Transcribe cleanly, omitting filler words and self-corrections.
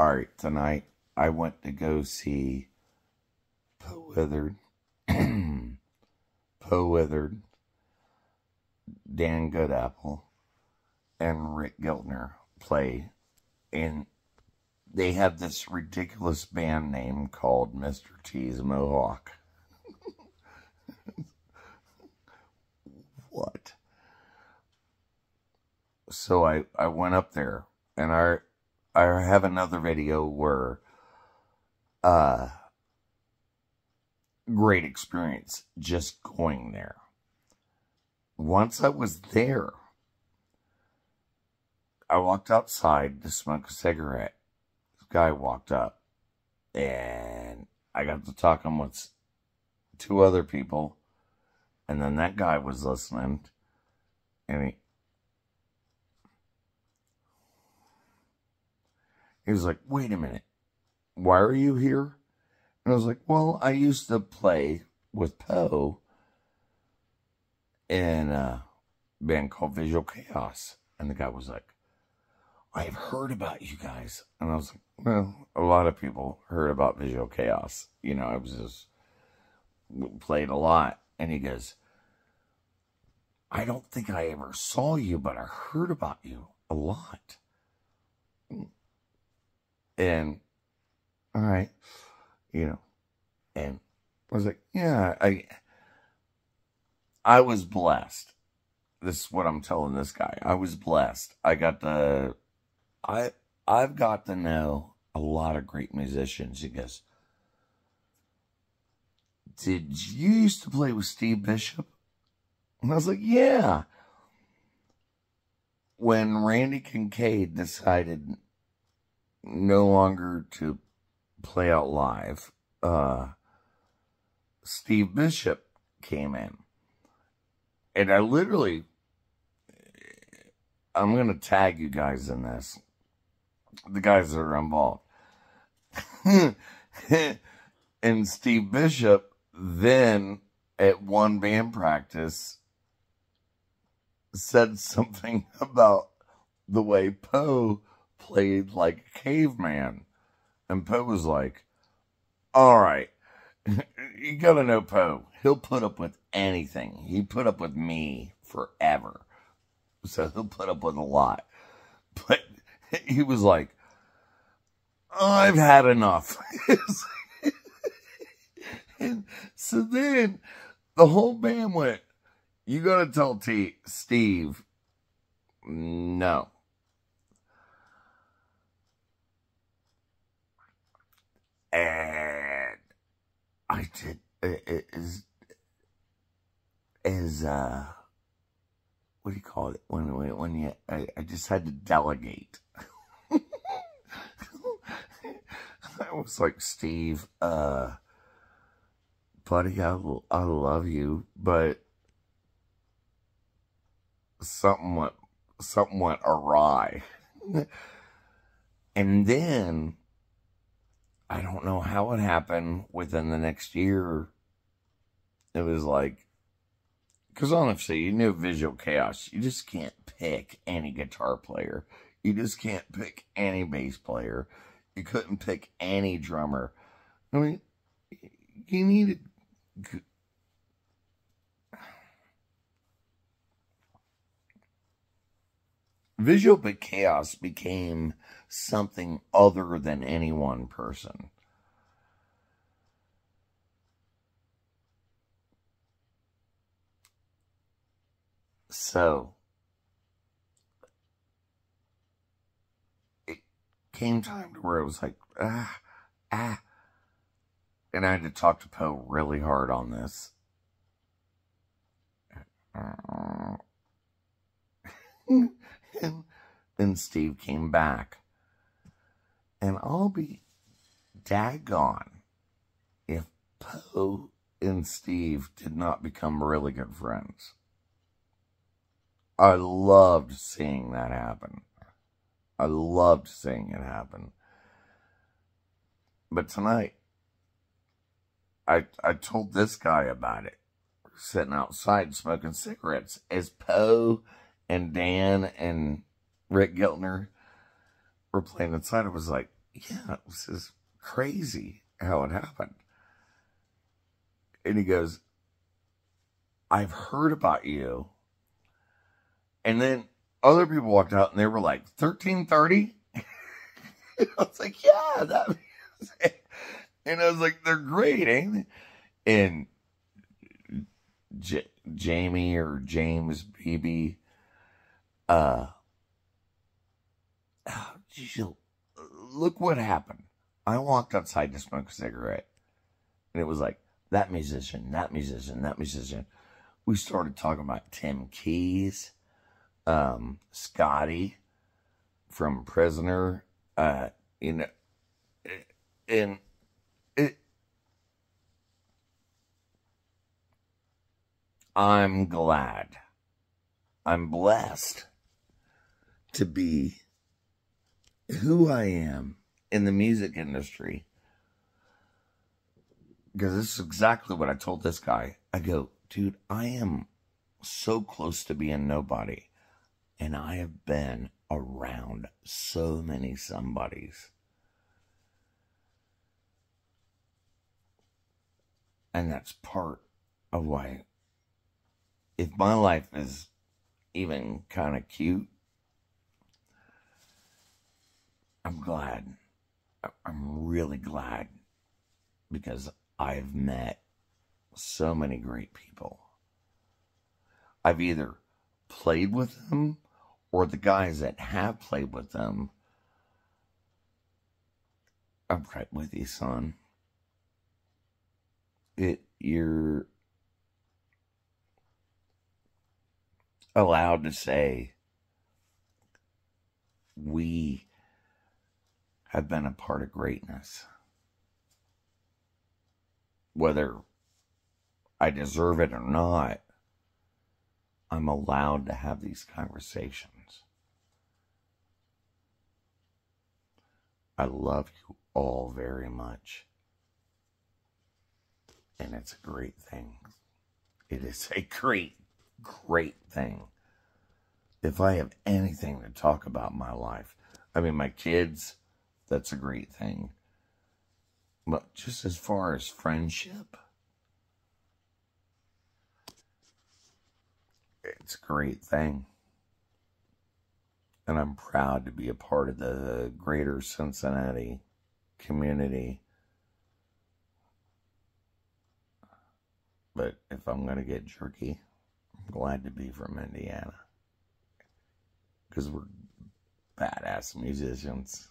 Alright, tonight I went to go see Poe Withered, Poe Withered, Dan Goodapple, and Rick Giltner play. And they have this ridiculous band name called Mr. T's Mohawk. What? So I went up there, and I have another video where great experience just going there. Once I was there, I walked outside to smoke a cigarette. This guy walked up, and I got to talking with two other people, and then that guy was listening, and he was like, wait a minute, why are you here? And I was like, well, I used to play with Poe in a band called Visual Chaos. And the guy was like, I've heard about you guys. And I was like, well, a lot of people heard about Visual Chaos. You know, I was just played a lot. And he goes, I don't think I ever saw you, but I heard about you a lot. And, all right, you know, and I was like, yeah, I was blessed. This is what I'm telling this guy. I was blessed. I've got to know a lot of great musicians. He goes, did you used to play with Steve Bishop? And I was like, yeah. When Randy Kincaid decided no longer to play out live, Steve Bishop came in. And I literally, I'm going to tag you guys in this, the guys that are involved. And Steve Bishop then, at one band practice, said something about the way Poe played like a caveman. And Poe was like, all right, you gotta know Poe. He'll put up with anything. He put up with me forever. So he'll put up with a lot. But he was like, I've had enough. And so then the whole band went, you gotta tell Steve, no. And I did, what do you call it? When you, I just had to delegate. I was like, Steve, buddy, I love you, but something went awry. And then, I don't know how it happened within the next year. It was like, because honestly, you know Visual Chaos, you just can't pick any guitar player. You just can't pick any bass player. You couldn't pick any drummer. I mean, you needed... Visual Chaos became something other than any one person. So, it came time to where it was like, and I had to talk to Poe really hard on this. And then Steve came back. And I'll be daggone if Poe and Steve did not become really good friends. I loved seeing that happen. I loved seeing it happen. But tonight, I told this guy about it. We're sitting outside smoking cigarettes as Poe and Dan and Rick Giltner were playing inside. I was like, yeah, this is crazy how it happened. And he goes, I've heard about you. And then other people walked out and they were like, 1330? I was like, yeah, that means it. And I was like, they're great, ain't they? And Jamie or James Beebe, look what happened. I walked outside to smoke a cigarette. And it was like, that musician, that musician, that musician. We started talking about Tim Keys, Scotty from Prisoner, you know, and I'm glad, I'm blessed to be who I am in the music industry. Because this is exactly what I told this guy. I go, dude, I am so close to being nobody. And I have been around so many somebodies. And that's part of why, if my life is even kind of cute, I'm glad. I'm really glad. Because I've met so many great people. I've either played with them, or the guys that have played with them. I'm right with you, son. You're allowed to say, we have been a part of greatness. Whether I deserve it or not, I'm allowed to have these conversations. I love you all very much. And it's a great thing. It is a great, great thing. If I have anything to talk about in my life, I mean, my kids, that's a great thing. But just as far as friendship, it's a great thing. And I'm proud to be a part of the greater Cincinnati community. But if I'm going to get jerky, I'm glad to be from Indiana. Because we're badass musicians.